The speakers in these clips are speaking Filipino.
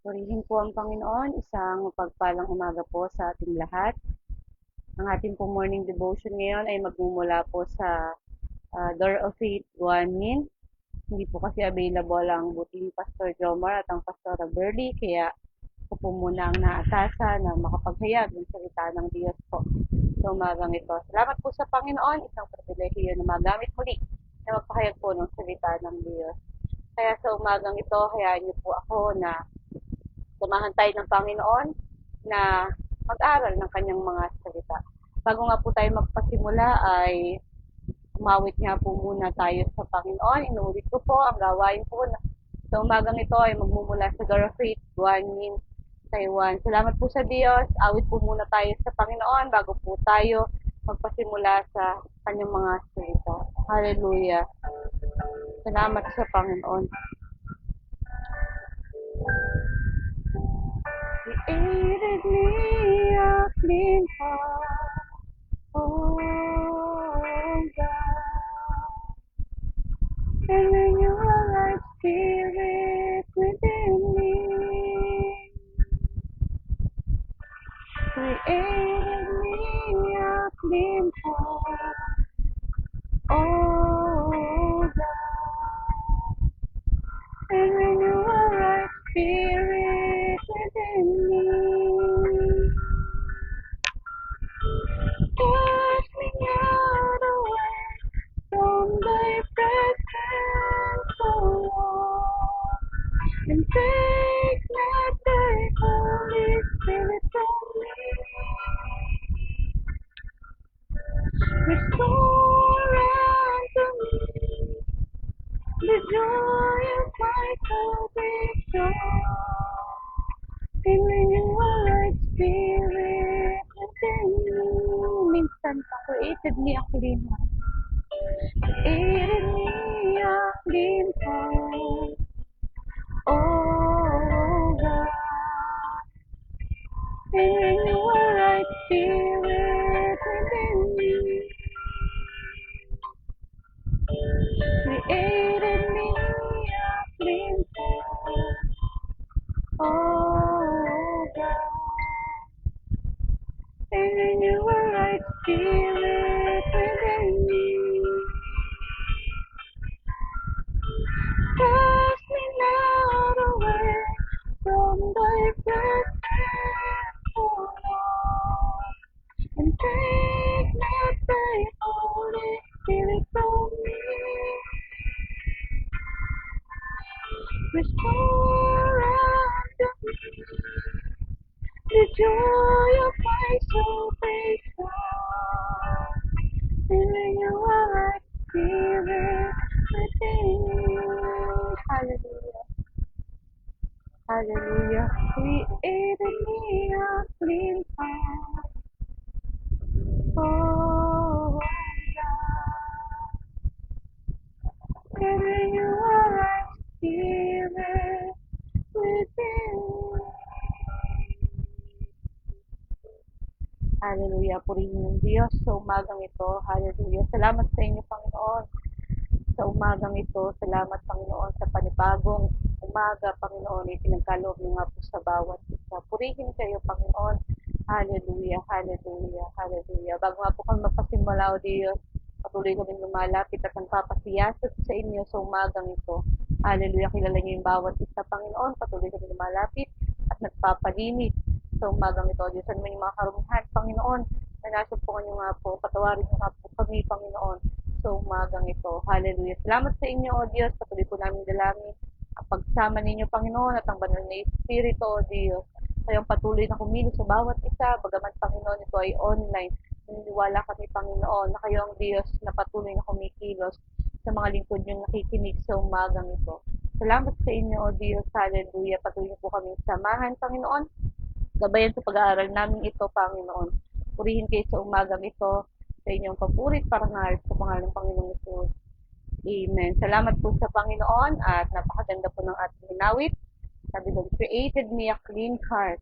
Purihin po ang Panginoon, isang mapagpalang umaga po sa ating lahat. Ang ating po morning devotion ngayon ay magmumula po sa Door of Faith Guanin. Hindi po kasi available ang buting Pastor Jomar at ang Pastora Burley, kaya ako po muna ang naatasa na makapaghayag ng salita ng Diyos po sa umagang ito. Salamat po sa Panginoon, isang pribilehiyo na magamit muli na magpahayag po ng salita ng Diyos. Kaya sa umagang ito, hayaan niyo po ako na samahan tayo ng Panginoon na mag-aral ng kanyang mga salita. Bago nga po tayo magpasimula ay umawit nga po muna tayo sa Panginoon. Inuulit ko po ang gawain po na sa umagang ito ay magmumula sa Garofate, Guanyin, Taiwan. Salamat po sa Diyos. Awit po muna tayo sa Panginoon bago po tayo magpasimula sa kanyang mga salita. Hallelujah. Salamat sa Panginoon. Created me a clean heart, oh God, and renew a right spirit within me. Created me a clean heart, oh God, and renew a right spirit within me. Cast me not away from thy presence, O Lord, and take not thy Holy Spirit from me. Restore unto me the joy of my salvation, and renew a right spirit within me. Minsan pa, created me a clean heart. Created me a clean heart, oh God, and renew a right spirit within me. Created me a clean heart, oh God, and renew a right spirit within me. Cast me not away from thy presence, O Lord, and take not thy Holy Spirit from me. Restore unto me the joy of my salvation, and renew a right spirit within me. Hallelujah. Hallelujah. Created me a clean heart, oh God, and renew a right spirit within me. Hallelujah. Purihin ng Diyos sa umagang ito. Hallelujah. Salamat sa inyo, Panginoon. Sa umagang ito, salamat, Panginoon, sa panibagong umaga, Panginoon, ipinagkaloob niyo nga po sa bawat isa. Purihin kayo, Panginoon. Hallelujah, hallelujah, hallelujah. Bago nga po kami magpasimula, O Diyos, patuloy kami lumalapit at nagpapasiyasat sa inyo sa umagang ito. Hallelujah, kilala niyo yung bawat isa, Panginoon. Patuloy kami lumalapit at nagpapalinis sa umagang ito. Diyos, ano man yung mga karumihan, Panginoon, na nasumpungan niyo nga po, patawarin niyo nga po kami, Panginoon, sa umagang ito. Hallelujah. Salamat sa inyo, O Diyos. Patuloy po namin dalangin ang pagsama ninyo, Panginoon, at ang banal na Espiritu, O Diyos. Kayong patuloy na kumilos sa bawat isa, bagaman, Panginoon, ito ay online. Naniniwala kami, Panginoon, na kayo ang Diyos na patuloy na kumikilos sa mga lingkod niyong nakikinig sa umagang ito. Salamat sa inyo, O Diyos. Hallelujah. Patuloy niyo po kami samahan, Panginoon. Gabayan sa pag-aaral namin ito, Panginoon. Purihin kayo sa umagang ito sa inyong papurit parangal sa pangalan ng Panginoong Hesus. Amen. Salamat po sa Panginoon at napakaganda po ng ating inawit. Sabi doon, created me a clean heart.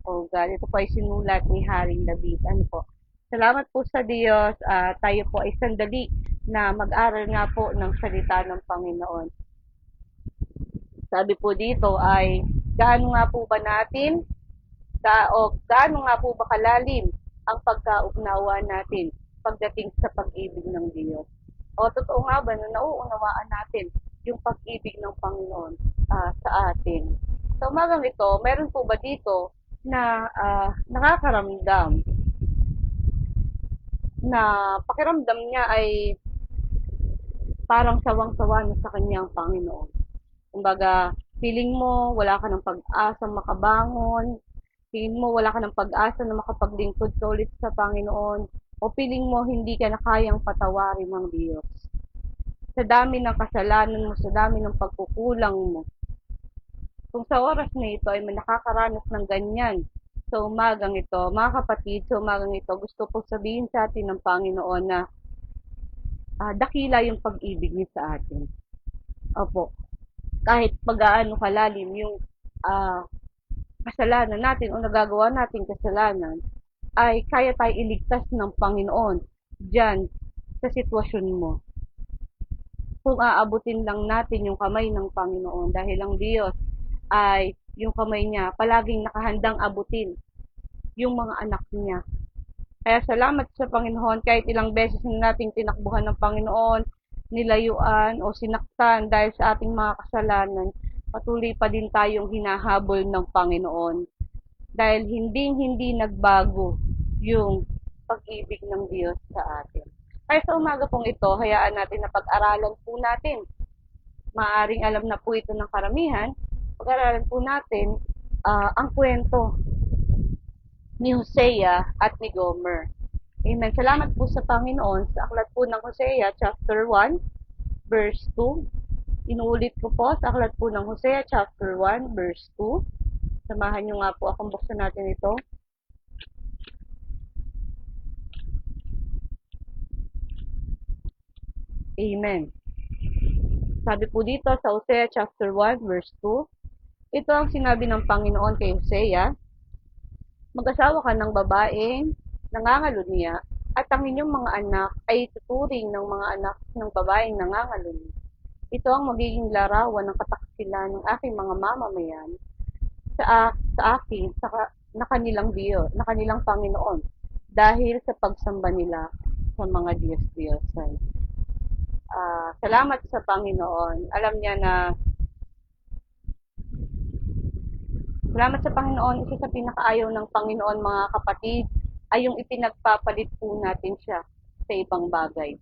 O God, ito po ay sinulat ni Haring David. Ano po? Salamat po sa Diyos. Tayo po ay sandali na mag-aral nga po ng salita ng Panginoon. Sabi po dito ay Gaano nga po ba natin o gaano nga po ba kalalim ang pagkaunawa natin pagdating sa pag-ibig ng Diyos? O totoo nga ba na nauunawaan natin yung pag-ibig ng Panginoon sa atin? Sa umagang ito, meron po ba dito na nakakaramdam na pakiramdam niya ay parang sawang-sawa na sa kanyang Panginoon? Kumbaga, feeling mo wala ka ng pag-asa makabangon, feeling mo wala ka ng pag-asa na makapaglingkod ka ulit sa Panginoon, o feeling mo hindi ka na kayang patawarin ng Diyos. Sa dami ng kasalanan mo, sa dami ng pagkukulang mo. Kung sa oras na ito ay may nakakaranas ng ganyan, sa umagang ito, mga kapatid, sa umagang ito, gusto ko sabihin sa atin ng Panginoon na dakila yung pag-ibig niya sa atin. Opo, kahit pag-aano kalalim yung kasalanan natin o nagagawa natin kasalanan, ay kaya tayo iligtas ng Panginoon dyan sa sitwasyon mo. Kung aabutin lang natin yung kamay ng Panginoon dahil ang Diyos ay yung kamay niya palaging nakahandang abutin yung mga anak niya. Kaya salamat sa Panginoon kahit ilang beses na nating tinakbuhan ng Panginoon, nilayuan o sinaktan dahil sa ating mga kasalanan, patuloy pa din tayong hinahabol ng Panginoon. Dahil hindi nagbago yung pag-ibig ng Diyos sa atin. Kaya sa umaga pong ito, hayaan natin na pag-aralan po natin. Maaring alam na po ito ng karamihan. Pag-aralan po natin ang kwento ni Hosea at ni Gomer. Amen. Salamat po sa Panginoon sa aklat po ng Hosea chapter 1 verse 2. Inuulit ko po sa aklat po ng Hosea chapter 1 verse 2. Samahan nyo nga po akong buksan natin ito. Amen. Sabi po dito sa Hosea chapter 1 verse 2, ito ang sinabi ng Panginoon kay Hosea, mag-asawa ka ng babaeng nangangalunya at ang inyong mga anak ay tuturing ng mga anak ng babaeng nangangalunya. Ito ang magiging larawan ng kataksilan ng aking mga mamamayan sa akin na kanilang Diyos, na kanilang Panginoon dahil sa pagsamba nila sa mga Diyos-Diyosan. Salamat sa Panginoon. Alam niya na salamat sa Panginoon, isa sa pinakaayaw ng Panginoon mga kapatid ay yung ipinagpapalit po natin siya sa ibang bagay.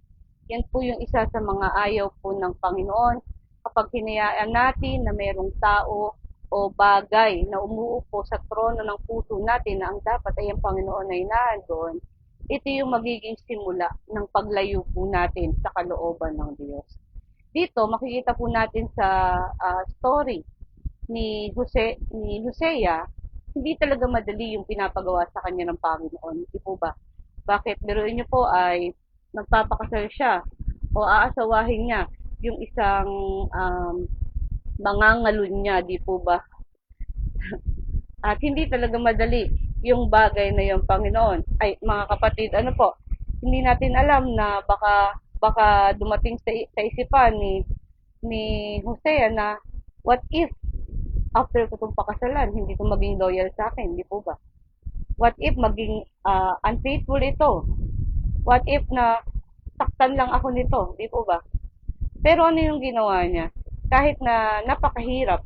Yan po yung isa sa mga ayaw po ng Panginoon kapag hinayaan natin na mayroong tao o bagay na umuupo sa trono ng puso natin na ang dapat ay ang Panginoon ay nandoon. Ito yung magiging simula ng paglayo po natin sa kalooban ng Diyos. Dito, makikita po natin sa story ni Hosea, hindi talaga madali yung pinapagawa sa kanya ng Panginoon. Di po ba? Bakit? Biruin niyo po ay magpapakasal siya o aasawahin niya yung isang mangangalunya, di po ba? At hindi talaga madali yung bagay na yung Panginoon. Ay, mga kapatid, ano po, hindi natin alam na baka dumating sa isipan ni Hosea na what if after ko itong pakasalan, hindi ko maging loyal sa akin, di po ba? What if maging unfaithful ito? What if na saktan lang ako nito, di po ba? Pero ano yung ginawa niya? Kahit na napakahirap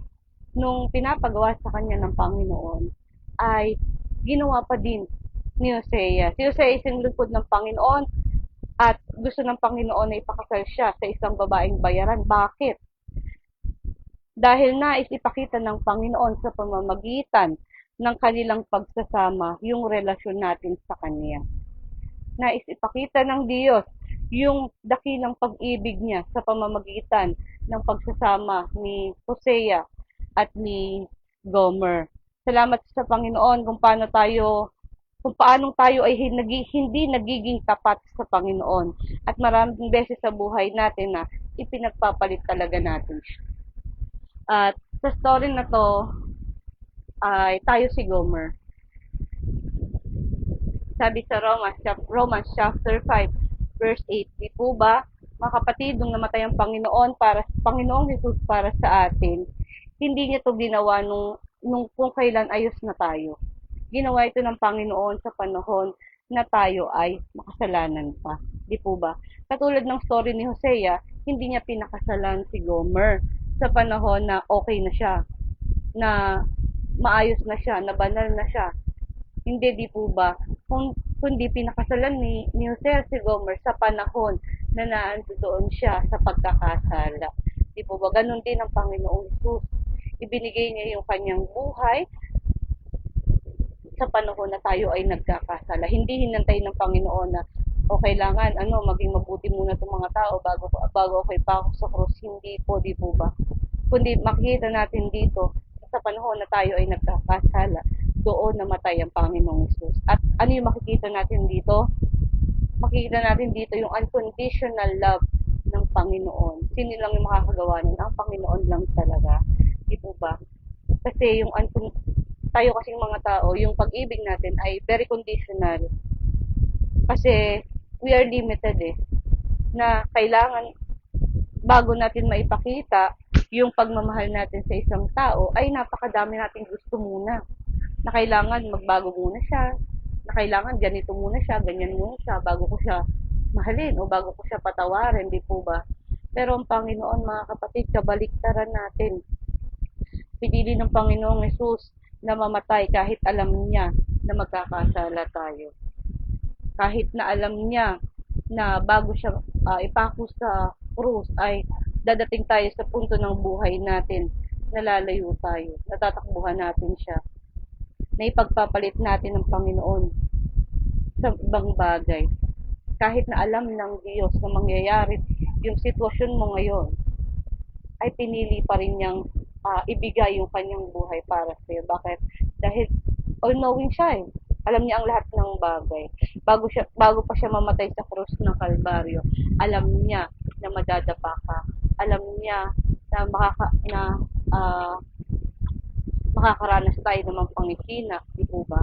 nung pinapagawa sa kanya ng Panginoon, ay ginawa pa din ni Hosea. Si Hosea ay sinulugkod ng Panginoon at gusto ng Panginoon na ipakasal siya sa isang babaeng bayaran. Bakit? Dahil nais ipakita ng Panginoon sa pamamagitan ng kanilang pagsasama yung relasyon natin sa Kanya. Nais ipakita ng Diyos yung dakilang pag-ibig niya sa pamamagitan ng pagsasama ni Hosea at ni Gomer. Salamat sa Panginoon kung paano tayo ay hindi nagiging tapat sa Panginoon. At maraming beses sa buhay natin na ipinagpapalit talaga natin siya. At sa story na to, ay tayo si Gomer. Sabi sa Romans chapter 5, verse 8, di po ba, mga kapatid, nung namatay ang Panginoong Jesus para sa atin, hindi niya to ginawa nung nung kung kailan ayos na tayo. Ginawa ito ng Panginoon sa panahon na tayo ay makasalanan pa. Di po ba? Katulad ng story ni Hosea, hindi niya pinakasalan si Gomer sa panahon na okay na siya, na maayos na siya, na banal na siya. Hindi, di po ba? Kundi pinakasalan ni Hosea si Gomer sa panahon na doon siya sa pagkakasala. Di po ba? Ganon din ang Panginoong Jesus. Ibinigay niya yung kanyang buhay sa panahon na tayo ay nagkakasala. Hindi hinantay ng Panginoon na o kailangan maging mabuti muna itong mga tao bago ako ipako sa krus. Hindi po, di po ba? Kundi makikita natin dito sa panahon na tayo ay nagkakasala, doon namatay ang Panginoong Jesus. At ano yung makikita natin dito? Makikita natin dito yung unconditional love ng Panginoon. Sino lang yung makakagawa nun? Ang Panginoon lang talaga. Di po ba? Kasi tayo kasing mga tao, yung pag-ibig natin ay very conditional. Kasi we are limited na kailangan bago natin maipakita yung pagmamahal natin sa isang tao ay napakadami nating gusto muna. Na kailangan magbago muna siya, na kailangan ganito muna siya, ganyan muna siya bago ko siya mahalin o bago ko siya patawarin, di po ba? Pero ang Panginoon, mga kapatid, kabaliktaran natin. Pinili ng Panginoong Yesus na mamatay kahit alam niya na magkakasala tayo. Kahit na alam niya na bago siya ipako sa krus ay dadating tayo sa punto ng buhay natin na lalayo tayo, natatakbuhan natin siya, na ipagpapalit natin ng Panginoon sa ibang bagay. Kahit na alam ng Diyos na mangyayari yung sitwasyon mo ngayon, ay pinili pa rin niyang ibigay yung kanyang buhay para sa iyo. Bakit? Dahil all-knowing siya. Alam niya ang lahat ng bagay. Bago pa siya mamatay sa krus ng Kalbaryo, alam niya na madadapa ka. Alam niya na uh, makakaranas tayo ng mga pangihina, di po ba?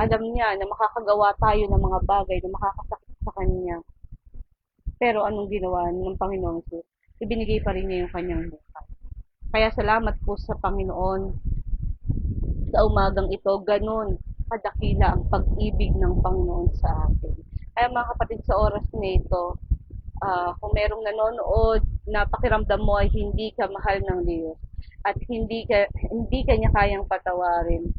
Alam niya na makakagawa tayo ng mga bagay na makakasakit sa kanya. Pero anong ginawa ng Panginoon Jesus? Ibinigay pa rin niya yung kanyang buhay. Kaya salamat po sa Panginoon sa umagang ito. Ganun kadakila ang pag-ibig ng Panginoon sa atin. Kaya mga kapatid, sa oras na ito, kung merong nanonood na pakiramdam mo ay hindi ka mahal ng Diyos at hindi ka niya kayang patawarin,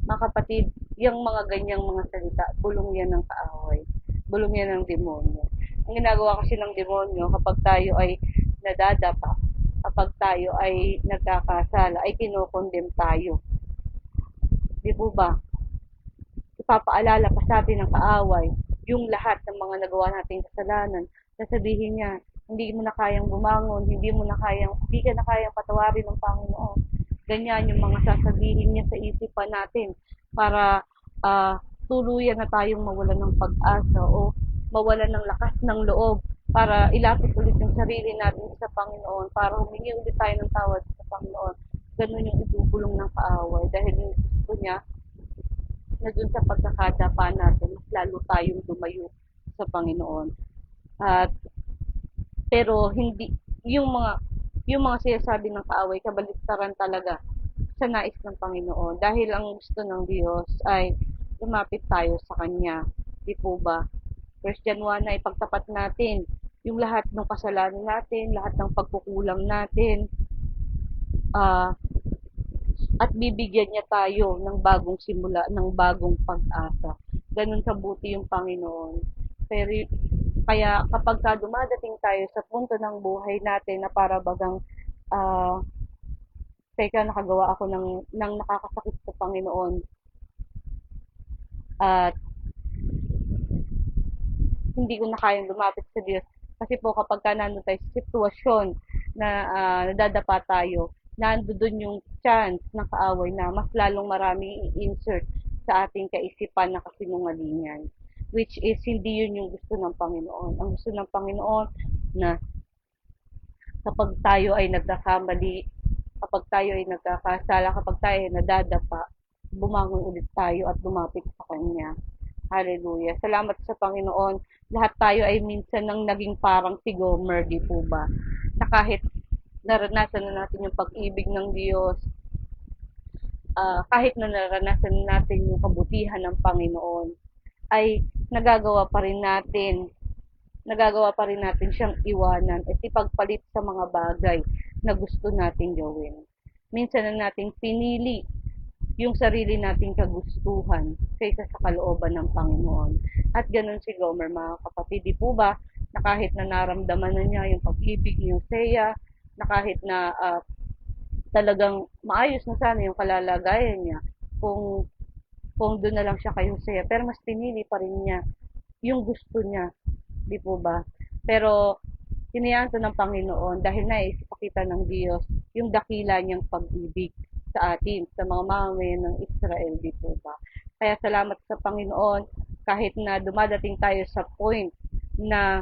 mga kapatid, yung mga ganyang mga salita, bulong yan ng kaaway, bulong yan ng demonyo. Ang ginagawa kasi ng demonyo kapag tayo ay nadadapa, kapag tayo ay nagkakasala, ay kinokondem tayo. Di po ba? Ipapaalala pa sa atin ng kaaway yung lahat ng mga nagawa nating kasalanan. Sasabihin niya, hindi mo na kayang bumangon, hindi ka na kayang patawarin ng Panginoon. Ganyan yung mga sasabihin niya sa isipan natin para tuluyan na tayong mawalan ng pag-asa o mawalan ng lakas ng loob para ilapit ulit yung sarili natin sa Panginoon, para humingi ulit tayo ng tawad sa Panginoon. Ganun yung ibubulong ng kaaway dahil gusto niya na dun sa pagkakadapa natin, mas lalo tayong lumayo sa Panginoon. At pero hindi yung mga sinasabi ng kaaway, kabaliktaran talaga sa nais ng Panginoon. Dahil ang gusto ng Diyos ay lumapit tayo sa Kanya. Di po ba? First John 1 na ipagtapat natin yung lahat ng kasalanan natin, lahat ng pagkukulang natin, at bibigyan niya tayo ng bagong simula, ng bagong pag-asa. Ganun kabuti yung Panginoon. Pero kaya kapag dumadating tayo sa punto ng buhay natin na para bagang teka, nakagawa ako ng nakakasakit sa Panginoon at hindi ko na kayang lumapit sa Diyos. Kasi po kapag nandun tayo sa sitwasyon na nadadapa tayo, nandoon yung chance ng kaaway na mas lalong marami i-insert sa ating kaisipan na kasinungalingan. Which is, hindi yun yung gusto ng Panginoon. Ang gusto ng Panginoon na kapag tayo ay nagkakamali, kapag tayo ay nagkakasala, kapag tayo ay nadadapa, bumangon ulit tayo at lumapit sa Kanya. Hallelujah. Salamat sa Panginoon. Lahat tayo ay minsan nang naging parang si Gomer, di po ba? Na kahit naranasan na natin yung pag-ibig ng Diyos, kahit na naranasan natin yung kabutihan ng Panginoon, ay nagagawa pa rin natin siyang iwanan at ipagpalit sa mga bagay na gusto nating gawin. Minsan na nating pinili yung sarili nating kagustuhan kaysa sa kalooban ng Panginoon. At ganun si Gomer, mga kapatid. Di po ba na kahit na naramdaman na niya yung pag-ibig ni Hosea, na kahit na talagang maayos na sana yung kalalagayan niya kung doon na lang siya kay Hosea, pero mas pinili pa rin niya yung gusto niya, di po ba? Pero hinayaan to ng Panginoon dahil naisipakita ng Diyos yung dakila niyang pag-ibig sa atin, sa mga mamamayan ng Israel, di po ba? Kaya salamat sa Panginoon kahit na dumadating tayo sa point na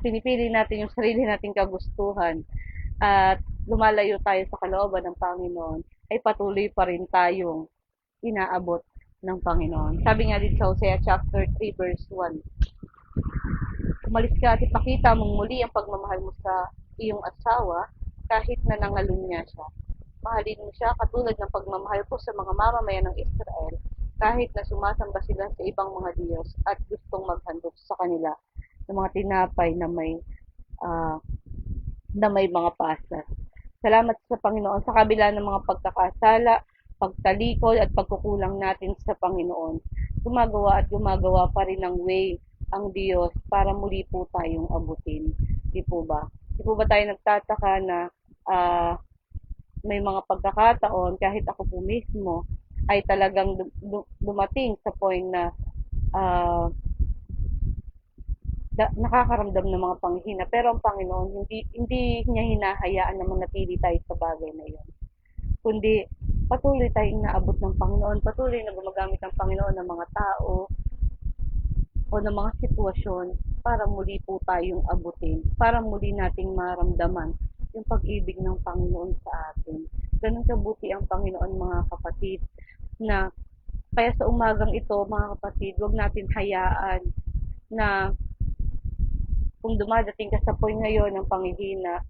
pinipili natin yung sarili nating kagustuhan at lumalayo tayo sa kalooban ng Panginoon, ay patuloy pa rin tayong inaabot ng Panginoon. Sabi nga dito sa Hosea chapter 3 verse 1, umalis ka at ipakita mong muli ang pagmamahal mo sa iyong asawa kahit na nangalun niya siya. Mahalin mo siya katulad ng pagmamahal ko sa mga mamamayan ng Israel kahit na sumasamba sila sa ibang mga Diyos at gustong maghandog sa kanila ng mga tinapay uh, na may mga pasas. Salamat sa Panginoon sa kabila ng mga pagkakasala, pagtalikod at pagkukulang natin sa Panginoon. Gumagawa pa rin ng way ang Diyos para muli po tayong abutin. Di po ba? Di po ba tayo nagtataka na may mga pagkakataon kahit ako po mismo ay talagang dumating sa point na uh, nakakaramdam ng mga panghihina, pero ang Panginoon hindi niya hinahayaan na manatili tayo sa bagay na 'yon. Kundi patuloy tayong naabot ng Panginoon, patuloy na gumagamit ng Panginoon ng mga tao o ng mga sitwasyon para muli po tayong abutin, para muli nating maramdaman yung pag-ibig ng Panginoon sa atin. Ganun kabuti ang Panginoon, mga kapatid, na kaya sa umagang ito, mga kapatid, huwag natin hayaan na kung dumadating ka sa point ngayon ng panghihina,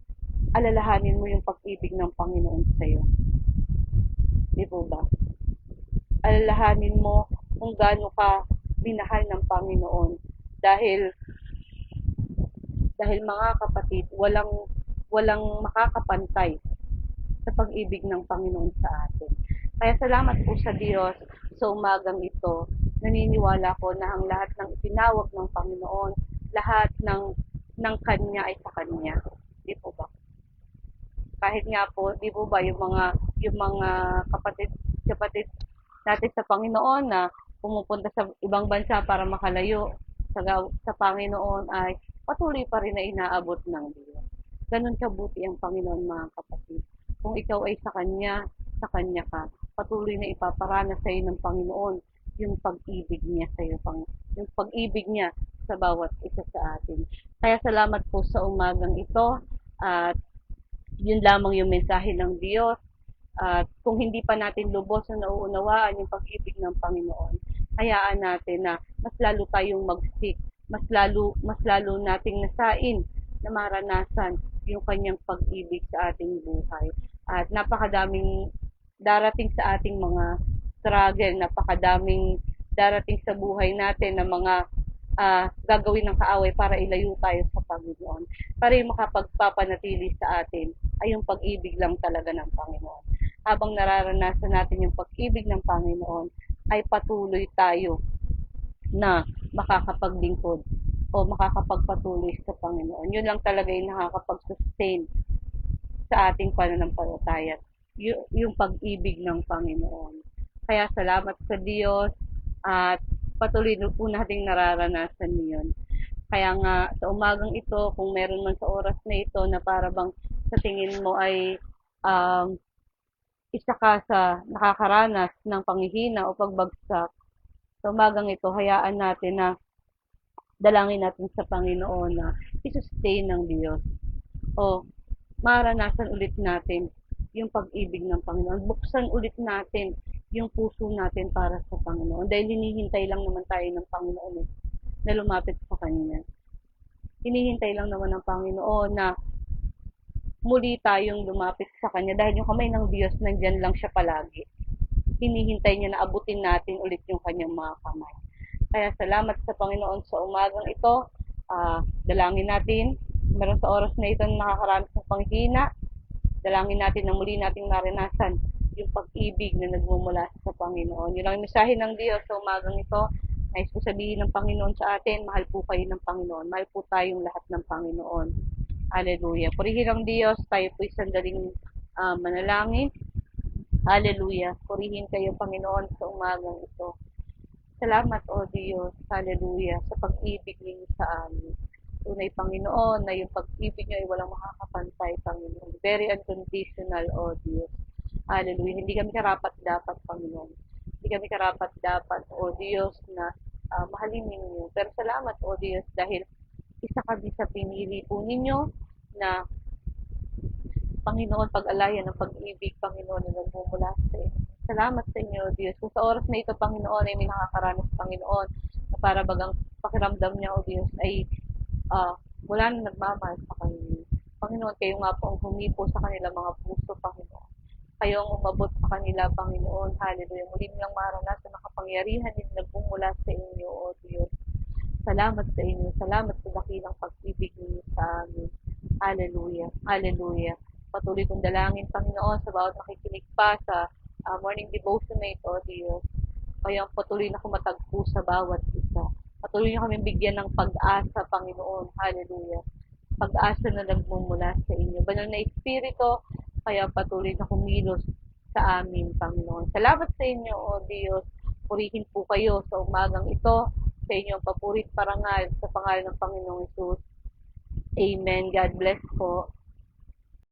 alalahanin mo yung pag-ibig ng Panginoon sa iyo. Di po ba? Alalahanin mo kung gaano ka minahal ng Panginoon dahil mga kapatid, walang makakapantay sa pag-ibig ng Panginoon sa atin. Kaya salamat po sa Diyos sa umagang ito. Naniniwala ko na ang lahat ng itinawag ng Panginoon, lahat ng Kanya ay sa Kanya. Di po ba? Kahit nga po, di po ba, yung mga kapatid natin sa Panginoon na pumupunta sa ibang bansa para makalayo sa Panginoon ay patuloy pa rin na inaabot ng Diyos. Ganun kabuti ang Panginoon, mga kapatid. Kung ikaw ay sa Kanya ka. Patuloy na ipaparana sa iyo ng Panginoon yung pag-ibig niya sa iyo, yung pag-ibig niya sa bawat isa sa atin. Kaya salamat po sa umagang ito at yun lamang yung mensahe ng Diyos. At kung hindi pa natin lubos na nauunawaan yung pag-ibig ng Panginoon, hayaan natin na mas lalo tayong mag-seek, mas lalo nating nasain na maranasan yung kanyang pag-ibig sa ating buhay. At napakadaming darating sa ating mga struggle, napakadaming darating sa buhay natin na mga gagawin ng kaaway para ilayo tayo sa Panginoon. Para yung makapagpapanatili sa atin ay yung pag-ibig lang talaga ng Panginoon. Habang nararanasan natin yung pag-ibig ng Panginoon, ay patuloy tayo na makakapaglingkod o makakapagpatuloy sa Panginoon. Yun lang talaga yung nakakapag-sustain sa ating pananampalataya, yung pag-ibig ng Panginoon. Kaya salamat sa Diyos at patuloy po nating nararanasan yun. Kaya nga sa umagang ito, kung meron man sa oras na ito na para bang sa tingin mo ay um, isa ka sa nakakaranas ng panghihina o pagbagsak, sa umagang ito, hayaan natin na dalangin natin sa Panginoon na i-sustain ng Diyos o maranasan ulit natin yung pag-ibig ng Panginoon. Buksan ulit natin yung puso natin para sa Panginoon. Dahil hinihintay lang naman tayo ng Panginoon na lumapit sa Kanya. Hinihintay lang naman ng Panginoon na muli tayong lumapit sa Kanya dahil yung kamay ng Diyos nandyan lang siya palagi. Hinihintay niya na abutin natin ulit yung Kanyang mga kamay. Kaya salamat sa Panginoon sa umagang ito. Dalangin natin, meron sa oras na ito na nakakaranas ng panghina, dalangin natin na muli nating maranasan yung pag-ibig na nagmumula sa Panginoon. Yun ang mensahe ng Diyos sa umagang ito. Nais ko sabihin ng Panginoon sa atin, mahal po kayo ng Panginoon. Mahal po tayong lahat ng Panginoon. Hallelujah. Purihin ang Diyos, tayo po'y sandaling manalangin. Hallelujah. Purihin kayo, Panginoon, sa umagang ito. Salamat, O Diyos, hallelujah, sa pag-ibig ninyo sa amin. Tunay, Panginoon, na yung pag-ibig niyo ay walang makakapantay, Panginoon. Very unconditional, O Diyos. Hallelujah. Hindi kami karapat-dapat, Panginoon. Hindi kami karapat-dapat, O Diyos, na mahalin ninyo. Pero salamat, O Diyos, dahil isa kami sa pinili po ninyo na Panginoon, pag-alayan ng pag-ibig, Panginoon, na nagmumula sa inyo. Salamat sa inyo, Diyos. Kung sa oras na ito, Panginoon, ay may nakakaranas, Panginoon, na para bagang pakiramdam niya, O Diyos, ay wala na nagmamahal sa kanila. Panginoon, kayo nga po ang humipo sa kanila mga puso, Panginoon. Kayo ang umabot sa kanila, Panginoon. Hallelujah. Muli nilang maranasan ang kapangyarihan din nagmumula sa inyo, O Diyos. Salamat sa inyo. Salamat sa dakilang pag-ibig ninyo sa amin. Hallelujah. Hallelujah. Patuloy kong dalangin, Panginoon, sa bawat nakikinig pa sa morning devotion na ito, Diyos. Kayo ang patuloy na kumatagpo sa bawat isa. Patuloy niyo kami bigyan ng pag-asa, Panginoon. Hallelujah. Pag-asa na nagmumula sa inyo. Banal na Espiritu, kaya patuloy na kumilos sa amin, Panginoon. Salamat sa inyo, O Diyos. Purihin po kayo sa umagang ito sa inyong papurit parangal sa pangalan ng Panginoong Isus. Amen. God bless po.